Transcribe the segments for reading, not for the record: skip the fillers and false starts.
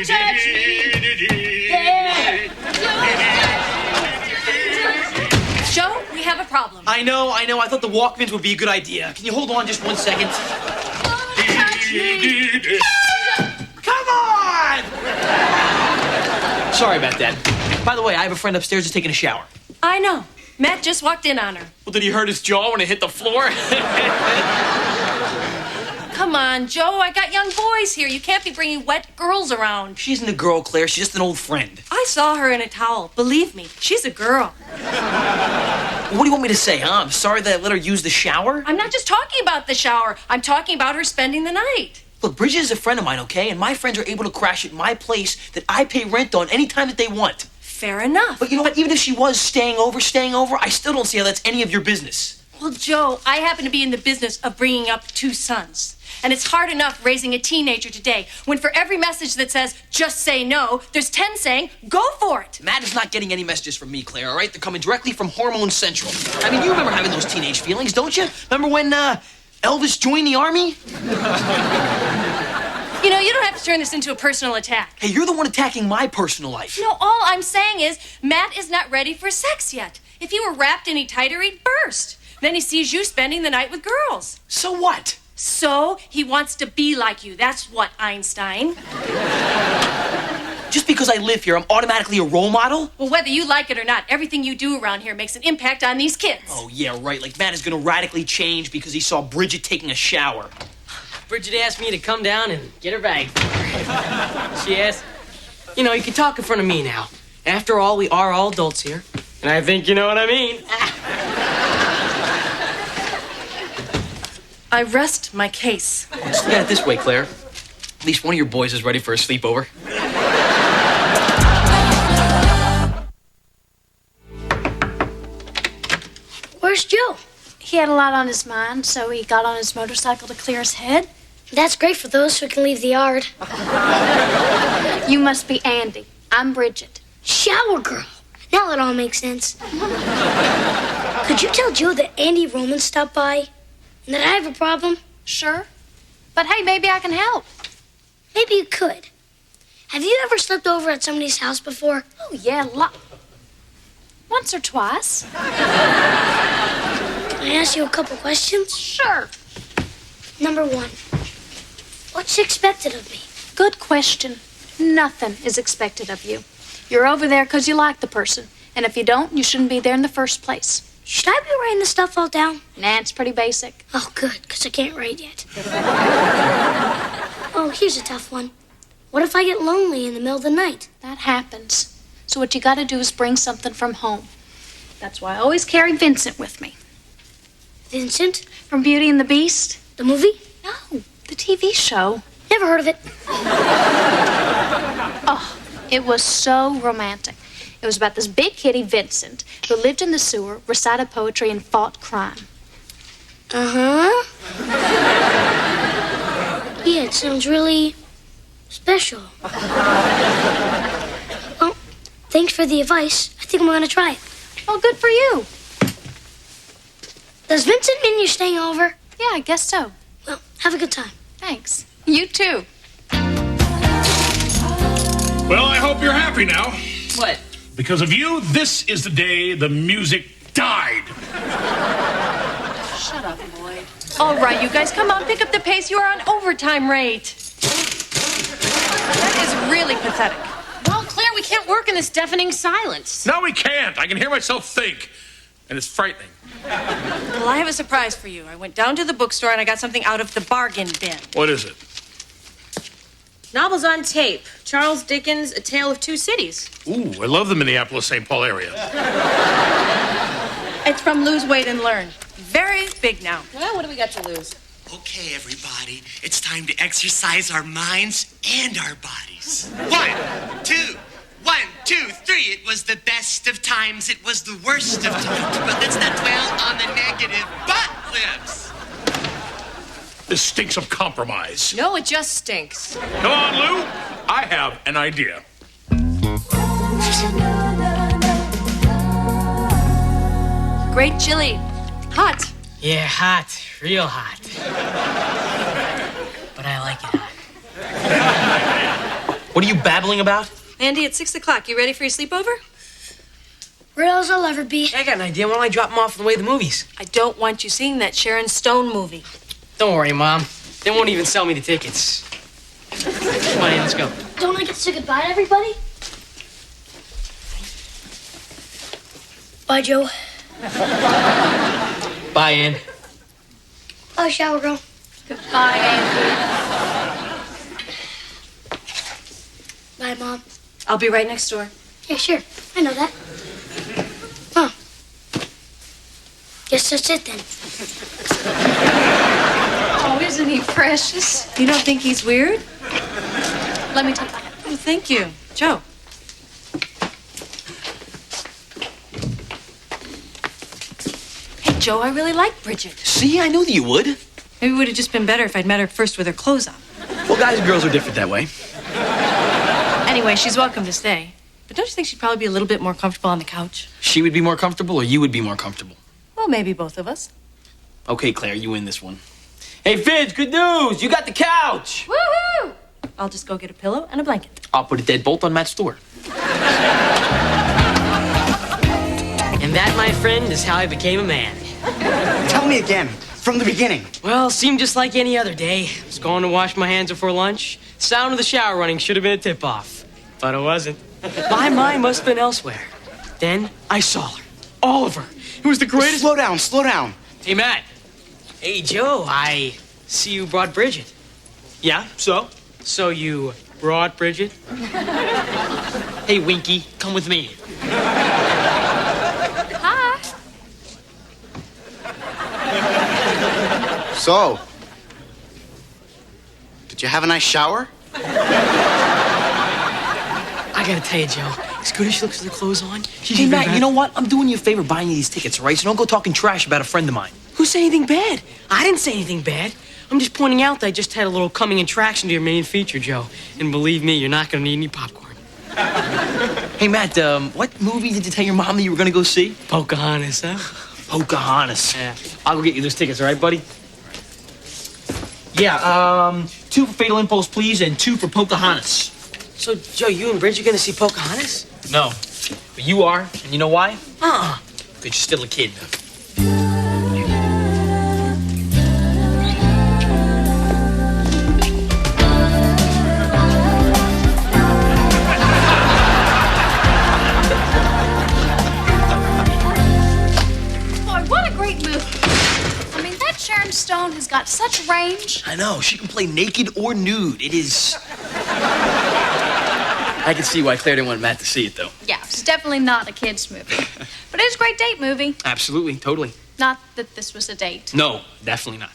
Don't touch me. There. Joe, we have a problem. I know. I thought the Walkmans would be a good idea. Can you hold on just 1 second? Don't touch me. Come on! Sorry about that. By the way, I have a friend upstairs who's taking a shower. I know. Matt just walked in on her. Well, did he hurt his jaw when it hit the floor? Come on, Joe. I got young boys here. You can't be bringing wet girls around. She isn't a girl, Claire. She's just an old friend. I saw her in a towel. Believe me, she's a girl. What do you want me to say, huh? I'm sorry that I let her use the shower? I'm not just talking about the shower. I'm talking about her spending the night. Look, Bridget is a friend of mine, okay? And my friends are able to crash at my place that I pay rent on any time that they want. Fair enough. But you know what? Even if she was staying over, I still don't see how that's any of your business. Well, Joe, I happen to be in the business of bringing up 2 sons. And it's hard enough raising a teenager today when for every message that says, just say no, there's 10 saying, go for it. Matt is not getting any messages from me, Claire, all right? They're coming directly from Hormone Central. I mean, you remember having those teenage feelings, don't you? Remember when Elvis joined the army? You know, you don't have to turn this into a personal attack. Hey, you're the one attacking my personal life. No, all I'm saying is Matt is not ready for sex yet. If he were wrapped any tighter, he'd burst. Then he sees you spending the night with girls. So what? So he wants to be like you. That's what, Einstein. Just because I live here, I'm automatically a role model? Well, whether you like it or not, everything you do around here makes an impact on these kids. Oh, yeah, right. Like Matt is going to radically change because he saw Bridget taking a shower. Bridget asked me to come down and get her bag. She asked, you know, you can talk in front of me now. After all, we are all adults here. And I think you know what I mean. I rest my case. Let's look at it this way, Claire. At least one of your boys is ready for a sleepover. Where's Joe? He had a lot on his mind, so he got on his motorcycle to clear his head. That's great for those who can leave the yard. You must be Andy. I'm Bridget. Shower girl. Now it all makes sense. Could you tell Joe that Andy Roman stopped by and that I have a problem? Sure. But hey, maybe I can help. Maybe you could. Have you ever slept over at somebody's house before? Oh, yeah, once or twice. Can I ask you a couple questions? Sure. Number 1, what's expected of me? Good question. Nothing is expected of you. You're over there because you like the person. And if you don't, you shouldn't be there in the first place. Should I be writing this stuff all down? Nah, it's pretty basic. Oh, good, because I can't write yet. Oh, here's a tough one. What if I get lonely in the middle of the night? That happens. So what you gotta do is bring something from home. That's why I always carry Vincent with me. Vincent? From Beauty and the Beast? The movie? No, the TV show. Never heard of it. Oh, it was so romantic. It was about this big kitty, Vincent, who lived in the sewer, recited poetry, and fought crime. Uh-huh. Yeah, it sounds really special. Well, thanks for the advice. I think I'm going to try it. Oh, good for you. Does Vincent mean you're staying over? Yeah, I guess so. Well, have a good time. Thanks. You too. Well, I hope you're happy now. What? Because of you, this is the day the music died. Shut up, boy. All right, you guys, come on, pick up the pace. You are on overtime rate. That is really pathetic. Well, Claire, we can't work in this deafening silence. No, we can't. I can hear myself think. And it's frightening. Well, I have a surprise for you. I went down to the bookstore and I got something out of the bargain bin. What is it? Novels on tape. Charles Dickens' A Tale of Two Cities. Ooh, I love the Minneapolis-St. Paul area. It's from Lose Weight and Learn. Very big now. Well, what do we got to lose? Okay, everybody, it's time to exercise our minds and our bodies. 1, 2, 1, 2, 3. It was the best of times. It was the worst of times. But let's not dwell on the negative. Butt lifts. This stinks of compromise. No, it just stinks. Come on, Lou. I have an idea. Great chili. Hot. Yeah, hot. Real hot. But I like it hot. What are you babbling about? Andy, it's 6 o'clock. You ready for your sleepover? Real as I'll ever be. I got an idea. Why don't I drop them off on the way to the movies? I don't want you seeing that Sharon Stone movie. Don't worry, Mom. They won't even sell me the tickets. Come on, Ann, let's go. Don't I get to say goodbye to everybody? Bye, Joe. Bye, Ann. Bye, shower girl. Goodbye, Andy. Bye, Mom. I'll be right next door. Yeah, sure. I know that. Oh. Guess that's it then. Oh, isn't he precious? You don't think he's weird? Let me take that. Oh, thank you. Joe. Hey, Joe, I really like Bridget. See, I knew that you would. Maybe it would have just been better if I'd met her first with her clothes on. Well, guys and girls are different that way. Anyway, she's welcome to stay. But don't you think she'd probably be a little bit more comfortable on the couch? She would be more comfortable, or you would be more comfortable? Well, maybe both of us. Okay, Claire, you win this one. Hey, Fidge, good news. You got the couch. Woohoo! I'll just go get a pillow and a blanket. I'll put a deadbolt on Matt's door. And that, my friend, is how I became a man. Tell me again, from the beginning. Well, seemed just like any other day. I was going to wash my hands before lunch. Sound of the shower running should have been a tip-off. But it wasn't. My mind must have been elsewhere. Then I saw her. All of her. It was the greatest... Slow down, slow down. Hey, Matt. Hey, Joe, I see you brought Bridget. Yeah, so? So you brought Bridget? Hey, Winky, come with me. Hi. So, did you have a nice shower? I gotta tell you, Joe, as good as she looks with her clothes on, she's Hey, even Matt, better. you know what? I'm doing you a favor buying you these tickets, all right? So don't go talking trash about a friend of mine. Who said anything bad? I didn't say anything bad. I'm just pointing out that I just had a little coming attraction to your main feature, Joe. And believe me, you're not gonna need any popcorn. Hey, Matt, what movie did you tell your mom that you were gonna go see? Pocahontas, huh? Pocahontas. Yeah. I'll go get you those tickets, all right, buddy? Yeah, 2 for Fatal Impulse, please, and 2 for Pocahontas. So, Joe, you and Bridget gonna see Pocahontas? No, but you are, and you know why? Uh-uh. Because you're still a kid. Boy, what a great movie. I mean, that Sharon Stone has got such range. I know, she can play naked or nude. It is... I can see why Claire didn't want Matt to see it, though. Yeah, it's definitely not a kid's movie. But it's a great date movie. Absolutely, totally. Not that this was a date. No, definitely not.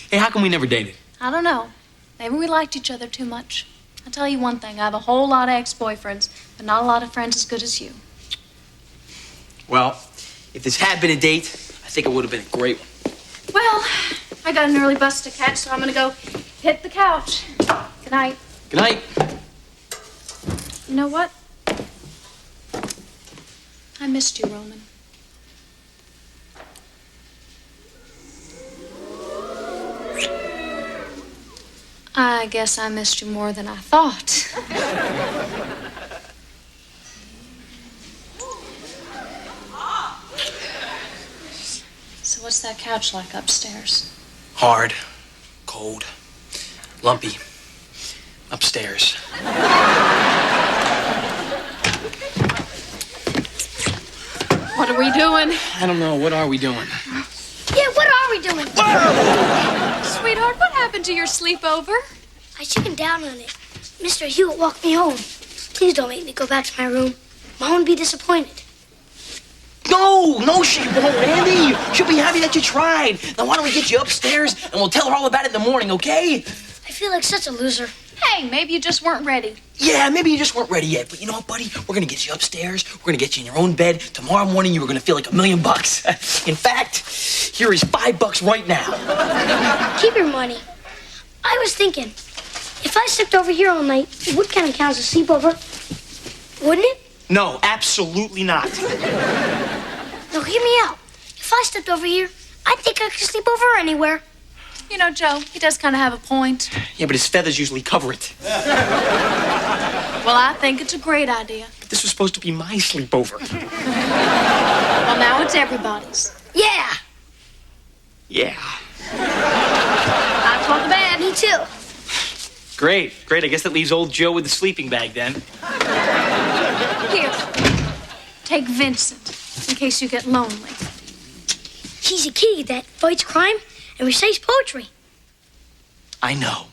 Hey, how come we never dated? I don't know. Maybe we liked each other too much. I'll tell you one thing. I have a whole lot of ex-boyfriends, but not a lot of friends as good as you. Well, if this had been a date, I think it would have been a great one. Well, I got an early bus to catch, so I'm gonna go hit the couch. Good night. Good night. You know what? I missed you, Roman. I guess I missed you more than I thought. So what's that couch like upstairs? Hard, cold, lumpy, upstairs. What are we doing? I don't know, what are we doing? Yeah, what are we doing? Sweetheart, what happened to your sleepover? I chickened down on it. Mr. Hewitt walked me home. Please don't make me go back to my room. Mom would be disappointed. No, she won't, Andy. She'll be happy that you tried. Now, why don't we get you upstairs and we'll tell her all about it in the morning, okay? I feel like such a loser. Hey, maybe you just weren't ready. Yeah, maybe you just weren't ready yet. But you know what, buddy? We're gonna get you upstairs. We're gonna get you in your own bed. Tomorrow morning, you were gonna feel like $1 million. In fact, here is $5 right now. Keep your money. I was thinking, if I slept over here all night, it would kind of count as a sleepover, wouldn't it? No, absolutely not. No, hear me out. If I slept over here, I think I could sleep over anywhere. You know, Joe, he does kind of have a point. Yeah, but his feathers usually cover it. Well, I think it's a great idea. But this was supposed to be my sleepover. Well, now it's everybody's. Yeah. Yeah. I want the bed. Me too. Great. I guess that leaves old Joe with the sleeping bag then. Here, take Vincent, in case you get lonely. He's a kitty that fights crime and recites poetry. I know.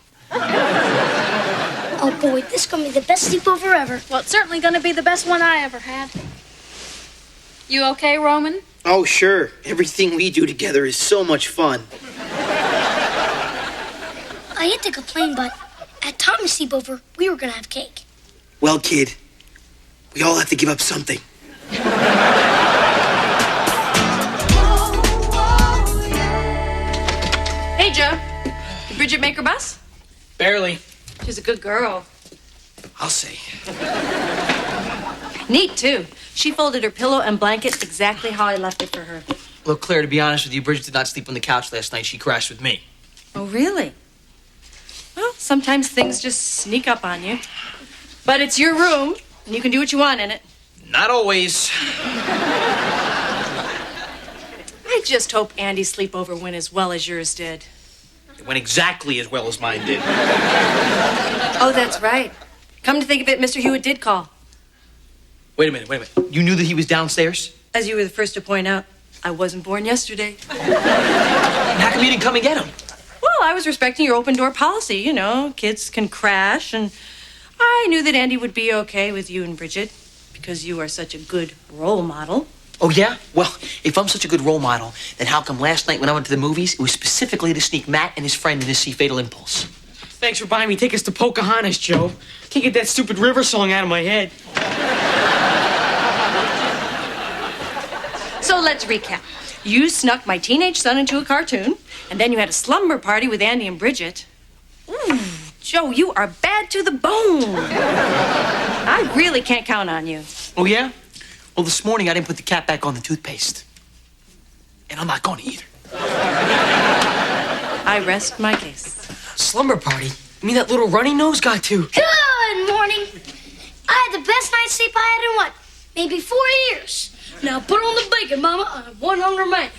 Oh boy, this is gonna be the best sleepover ever. Well, it's certainly going to be the best one I ever had. You okay, Roman? Oh, sure. Everything we do together is so much fun. I hate to complain, but at Tommy's sleepover, we were gonna have cake. Well, kid, we all have to give up something. Hey, Joe. Did Bridget make her bus? Barely. She's a good girl. I'll say. Neat, too. She folded her pillow and blanket exactly how I left it for her. Look, Claire, to be honest with you, Bridget did not sleep on the couch last night. She crashed with me. Oh, really? Well, sometimes things just sneak up on you. But it's your room, and you can do what you want in it. Not always. I just hope Andy's sleepover went as well as yours did. It went exactly as well as mine did. Oh, that's right. Come to think of it, Mr. Hewitt did call. Wait a minute. You knew that he was downstairs? As you were the first to point out, I wasn't born yesterday. How come you didn't come and get him? Well, I was respecting your open door policy. You know, kids can crash, and I knew that Andy would be okay with you and Bridget because you are such a good role model. Oh, yeah? Well, if I'm such a good role model, then how come last night when I went to the movies, it was specifically to sneak Matt and his friend in to see Fatal Impulse? Thanks for buying me tickets to Pocahontas, Joe. Can't get that stupid river song out of my head. So let's recap. You snuck my teenage son into a cartoon, and then you had a slumber party with Andy and Bridget. Ooh, Joe, you are bad to the bone. I really can't count on you. Oh, yeah? Well, this morning I didn't put the cap back on the toothpaste. And I'm not going to either. I rest my case. Slumber party? You mean that little runny nose got to? Good morning. I had the best night's sleep I had in what? Maybe 4 years. Now put on the bacon, Mama. I'm 100 man.